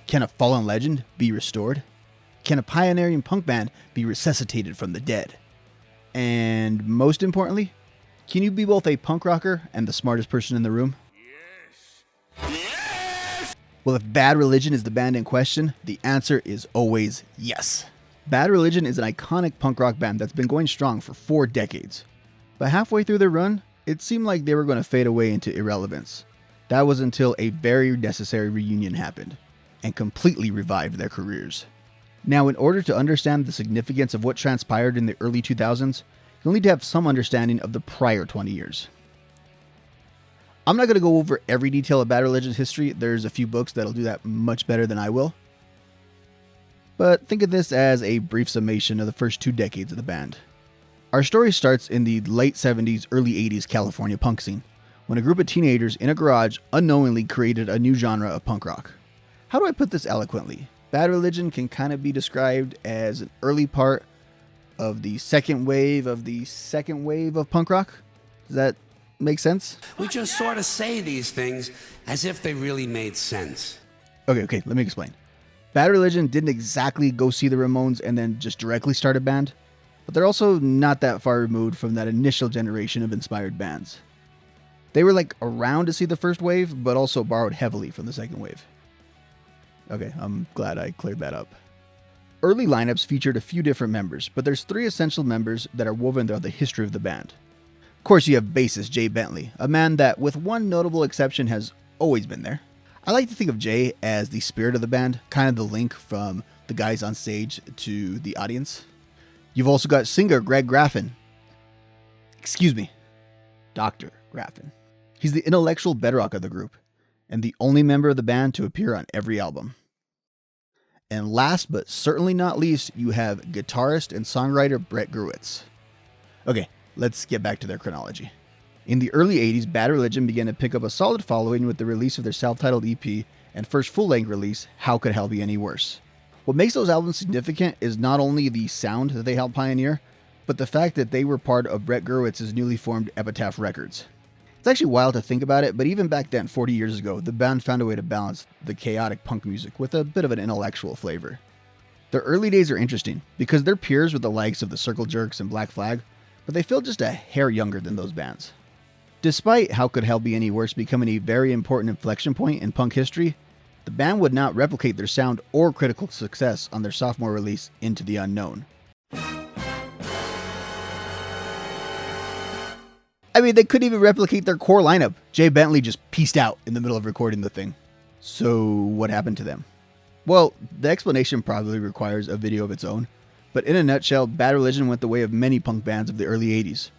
Can a fallen legend be restored? Can a pioneering punk band be resuscitated from the dead? And most importantly, can you be both a punk rocker and the smartest person in the room? Yes! Well, if Bad Religion is the band in question, the answer is always yes. Bad Religion is an iconic punk rock band that's been going strong for 4 decades. But halfway through their run, it seemed like they were going to fade away into irrelevance. That was until a very necessary reunion happened and completely revived their careers. Now, in order to understand the significance of what transpired in the early 2000s, you'll need to have some understanding of the prior 20 years. I'm not going to go over every detail of Bad Religion's history. There's a few books that'll do that much better than I will. But think of this as a brief summation of the first 2 decades of the band. Our story starts in the late 70s, early 80s California punk scene, when a group of teenagers in a garage unknowingly created a new genre of punk rock. How do I put this eloquently? Bad Religion can kind of be described as an early part of the second wave of punk rock. Does that make sense? We just sort of say these things as if they really made sense. Okay, let me explain. Bad Religion didn't exactly go see the Ramones and then just directly start a band, but they're also not that far removed from that initial generation of inspired bands. They were like around to see the first wave, but also borrowed heavily from the second wave. Okay, I'm glad I cleared that up. Early lineups featured a few different members, but there's 3 essential members that are woven throughout the history of the band. Of course, you have bassist Jay Bentley, a man that, with one notable exception, has always been there. I like to think of Jay as the spirit of the band, kind of the link from the guys on stage to the audience. You've also got singer Greg Graffin. Dr. Graffin. He's the intellectual bedrock of the group, and the only member of the band to appear on every album. And last but certainly not least, you have guitarist and songwriter Brett Gurewitz. Okay, let's get back to their chronology. In the early 80s, Bad Religion began to pick up a solid following with the release of their self-titled EP and first full-length release, How Could Hell Be Any Worse? What makes those albums significant is not only the sound that they helped pioneer, but the fact that they were part of Brett Gurewitz's newly formed Epitaph Records. It's actually wild to think about it, but even back then, 40 years ago, the band found a way to balance the chaotic punk music with a bit of an intellectual flavor. Their early days are interesting because they're peers with the likes of the Circle Jerks and Black Flag, but they feel just a hair younger than those bands. Despite How Could Hell Be Any Worse becoming a very important inflection point in punk history, the band would not replicate their sound or critical success on their sophomore release, Into the Unknown. I mean, they couldn't even replicate their core lineup. Jay Bentley just peaced out in the middle of recording the thing. So what happened to them? Well, the explanation probably requires a video of its own, but in a nutshell, Bad Religion went the way of many punk bands of the early 80s.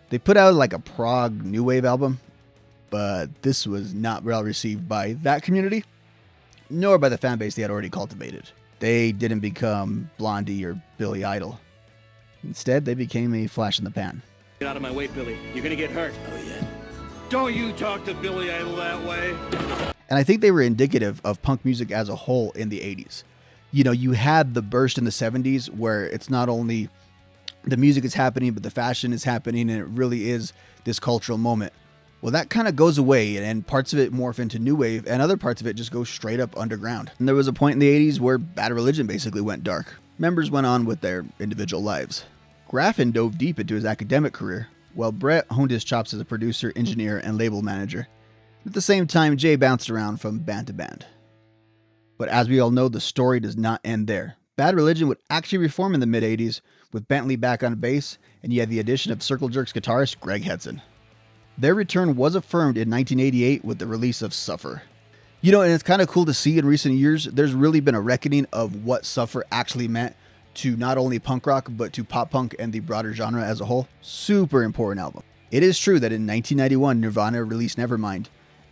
They put out like a prog new wave album, but this was not well received by that community, nor by the fan base they had already cultivated. They didn't become Blondie or Billy Idol. Instead, they became a flash in the pan. Get out of my way, Billy. You're gonna get hurt. Oh, yeah. Don't you talk to Billy Idol that way. And I think they were indicative of punk music as a whole in the 80s. You know, you had the burst in the 70s where it's not only the music is happening, but the fashion is happening, and it really is this cultural moment. Well, that kind of goes away, and parts of it morph into new wave, and other parts of it just go straight up underground. And there was a point in the 80s where Bad Religion basically went dark. Members went on with their individual lives. Graffin dove deep into his academic career, while Brett honed his chops as a producer, engineer, and label manager. At the same time, Jay bounced around from band to band. But as we all know, the story does not end there. Bad Religion would actually reform in the mid-80s, with Bentley back on bass, and you had the addition of Circle Jerks guitarist Greg Hedson. Their return was affirmed in 1988 with the release of Suffer. You know, and it's kind of cool to see in recent years, there's really been a reckoning of what Suffer actually meant to not only punk rock, but to pop punk and the broader genre as a whole. Super important album. It is true that in 1991, Nirvana released Nevermind,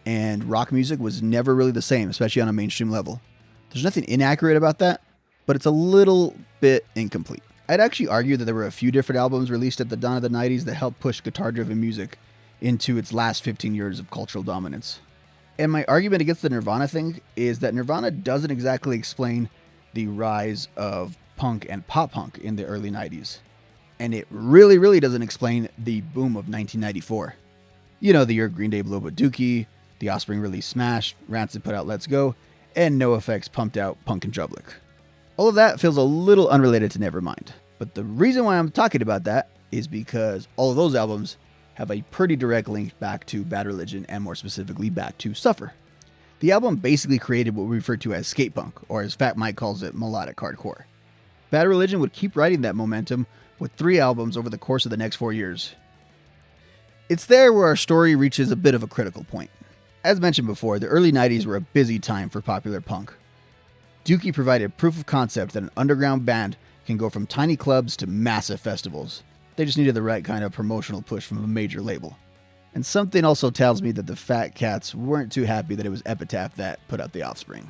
and rock music was never really the same, especially on a mainstream level. There's nothing inaccurate about that, but it's a little bit incomplete. I'd actually argue that there were a few different albums released at the dawn of the 90s that helped push guitar-driven music into its last 15 years of cultural dominance. And my argument against the Nirvana thing is that Nirvana doesn't exactly explain the rise of punk and pop punk in the early 90s. And it really doesn't explain the boom of 1994. You know, the year Green Day blew up with Dookie, The Offspring released Smash, Rancid put out Let's Go, and NoFX pumped out Punk in Drublic. All of that feels a little unrelated to Nevermind, but the reason why I'm talking about that is because all of those albums have a pretty direct link back to Bad Religion, and more specifically back to Suffer. The album basically created what we refer to as skate punk, or as Fat Mike calls it, melodic hardcore. Bad Religion would keep riding that momentum with 3 albums over the course of the next 4 years. It's there where our story reaches a bit of a critical point. As mentioned before, the early 90s were a busy time for popular punk. Dookie provided proof of concept that an underground band can go from tiny clubs to massive festivals. They just needed the right kind of promotional push from a major label. And something also tells me that the Fat Cats weren't too happy that it was Epitaph that put out The Offspring.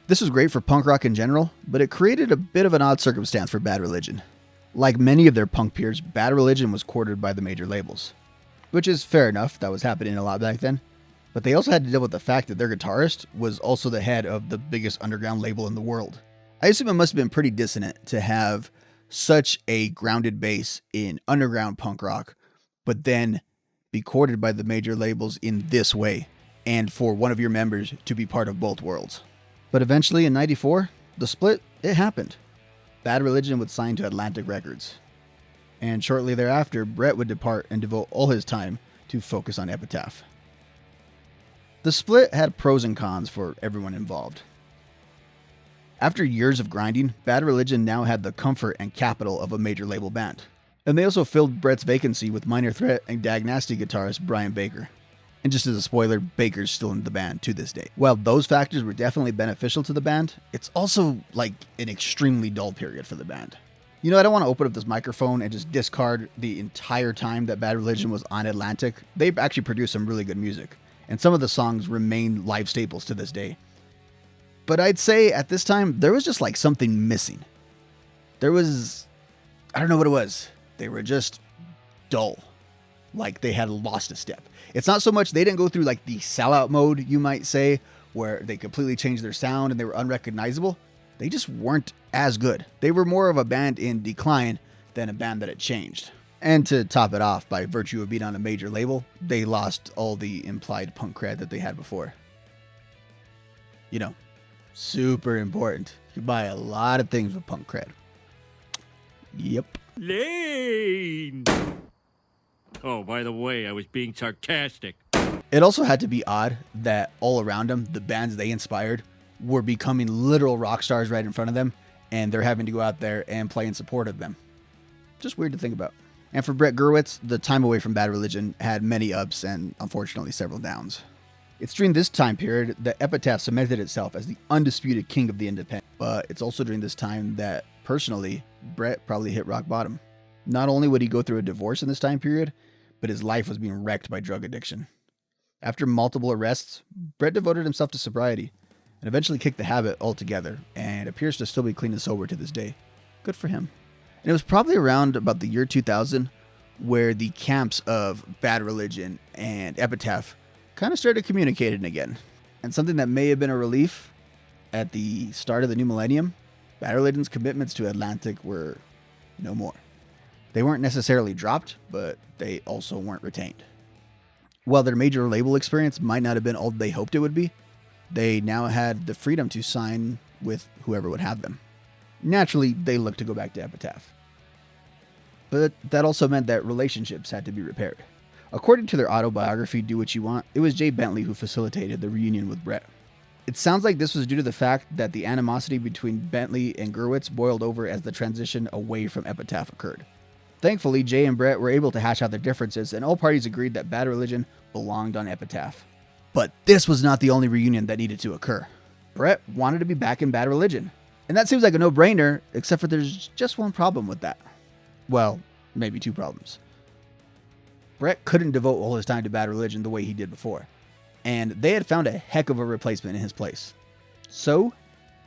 This was great for punk rock in general, but it created a bit of an odd circumstance for Bad Religion. Like many of their punk peers, Bad Religion was courted by the major labels. Which is fair enough, that was happening a lot back then. But they also had to deal with the fact that their guitarist was also the head of the biggest underground label in the world. I assume it must have been pretty dissonant to have such a grounded base in underground punk rock, but then be courted by the major labels in this way, and for one of your members to be part of both worlds. But eventually in '94, the split, it happened. Bad Religion would sign to Atlantic Records. And shortly thereafter, Brett would depart and devote all his time to focus on Epitaph. The split had pros and cons for everyone involved. After years of grinding, Bad Religion now had the comfort and capital of a major label band. And they also filled Brett's vacancy with Minor Threat and Dag Nasty guitarist Brian Baker. And just as a spoiler, Baker's still in the band to this day. While those factors were definitely beneficial to the band, it's also like an extremely dull period for the band. You know, I don't want to open up this microphone and just discard the entire time that Bad Religion was on Atlantic. They actually produced some really good music, and some of the songs remain live staples to this day. But I'd say at this time, there was just like something missing. I don't know what it was. They were just dull. Like they had lost a step. It's not so much they didn't go through like the sellout mode, you might say, where they completely changed their sound and they were unrecognizable. They just weren't as good. They were more of a band in decline than a band that had changed. And to top it off, by virtue of being on a major label, they lost all the implied punk cred that they had before. You know, super important. You buy a lot of things with punk cred. Yep. Lane! Oh, by the way, I was being sarcastic. It also had to be odd that all around them, the bands they inspired were becoming literal rock stars right in front of them, and they're having to go out there and play in support of them. Just weird to think about. And for Brett Gurewitz, the time away from Bad Religion had many ups and unfortunately several downs. It's during this time period that Epitaph cemented itself as the undisputed king of the independent, but it's also during this time that, personally, Brett probably hit rock bottom. Not only would he go through a divorce in this time period, but his life was being wrecked by drug addiction. After multiple arrests, Brett devoted himself to sobriety and eventually kicked the habit altogether, and appears to still be clean and sober to this day. Good for him. And it was probably around about the year 2000 where the camps of Bad Religion and Epitaph kind of started communicating again. And something that may have been a relief at the start of the new millennium, Bad Religion's commitments to Atlantic were no more. They weren't necessarily dropped, but they also weren't retained. While their major label experience might not have been all they hoped it would be, they now had the freedom to sign with whoever would have them. Naturally, they looked to go back to Epitaph. But that also meant that relationships had to be repaired. According to their autobiography, Do What You Want, it was Jay Bentley who facilitated the reunion with Brett. It sounds like this was due to the fact that the animosity between Bentley and Gurewitz boiled over as the transition away from Epitaph occurred. Thankfully, Jay and Brett were able to hash out their differences, and all parties agreed that Bad Religion belonged on Epitaph. But this was not the only reunion that needed to occur. Brett wanted to be back in Bad Religion. And that seems like a no-brainer, except for there's just one problem with that. Well, maybe two problems. Brett couldn't devote all his time to Bad Religion the way he did before. And they had found a heck of a replacement in his place. So,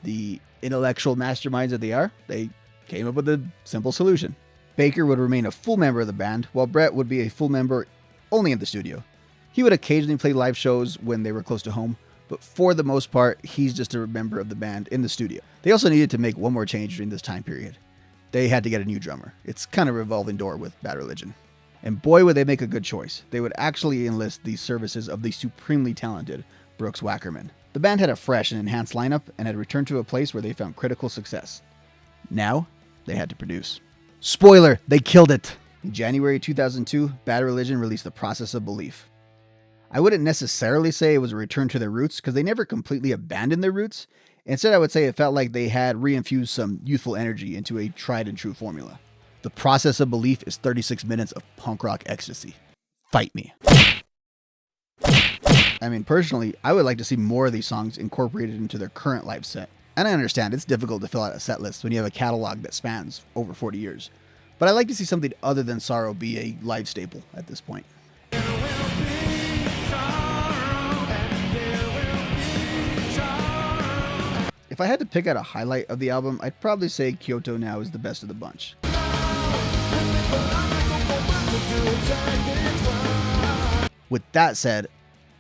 the intellectual masterminds that they are, they came up with a simple solution. Baker would remain a full member of the band, while Brett would be a full member only in the studio. He would occasionally play live shows when they were close to home, but for the most part, he's just a member of the band in the studio. They also needed to make one more change during this time period. They had to get a new drummer. It's kind of a revolving door with Bad Religion. And boy, would they make a good choice. They would actually enlist the services of the supremely talented Brooks Wackerman. The band had a fresh and enhanced lineup and had returned to a place where they found critical success. Now, they had to produce. Spoiler, they killed it! In January 2002, Bad Religion released The Process of Belief. I wouldn't necessarily say it was a return to their roots because they never completely abandoned their roots. Instead, I would say it felt like they had reinfused some youthful energy into a tried and true formula. The Process of Belief is 36 minutes of punk rock ecstasy. Fight me. I mean, personally, I would like to see more of these songs incorporated into their current live set. And I understand it's difficult to fill out a set list when you have a catalog that spans over 40 years. But I like to see something other than Sorrow be a live staple at this point. If I had to pick out a highlight of the album, I'd probably say Kyoto Now is the best of the bunch. With that said,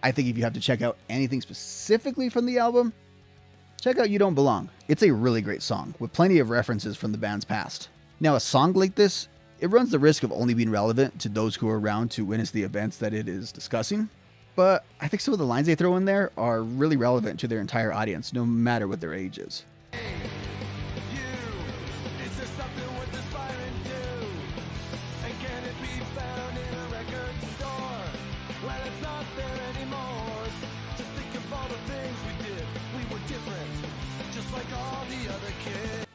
I think if you have to check out anything specifically from the album, check out You Don't Belong. It's a really great song, with plenty of references from the band's past. Now, a song like this, it runs the risk of only being relevant to those who are around to witness the events that it is discussing, but I think some of the lines they throw in there are really relevant to their entire audience, no matter what their age is.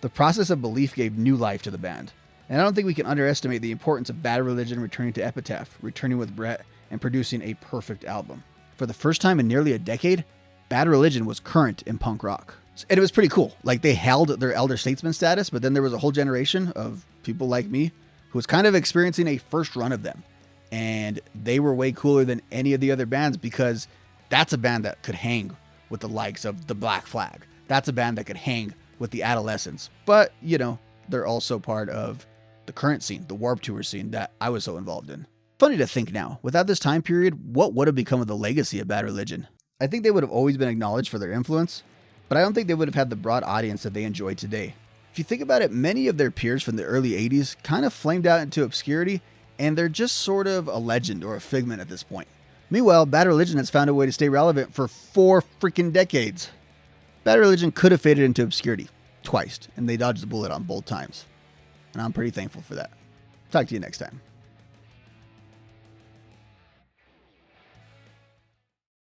The Process of Belief gave new life to the band, and I don't think we can underestimate the importance of Bad Religion returning to Epitaph, returning with Brett, and producing a perfect album. For the first time in nearly a decade, Bad Religion was current in punk rock. And it was pretty cool. Like, they held their elder statesman status, but then there was a whole generation of people like me who was kind of experiencing a first run of them. And they were way cooler than any of the other bands because that's a band that could hang with the likes of the Black Flag. That's a band that could hang with the Adolescents. But, you know, they're also part of the current scene, the Warped Tour scene that I was so involved in. Funny to think now, without this time period, what would have become of the legacy of Bad Religion? I think they would have always been acknowledged for their influence, but I don't think they would have had the broad audience that they enjoy today. If you think about it, many of their peers from the early 80s kind of flamed out into obscurity, and they're just sort of a legend or a figment at this point. Meanwhile, Bad Religion has found a way to stay relevant for 4 freaking decades. Bad Religion could have faded into obscurity twice, and they dodged the bullet on both times. And I'm pretty thankful for that. Talk to you next time.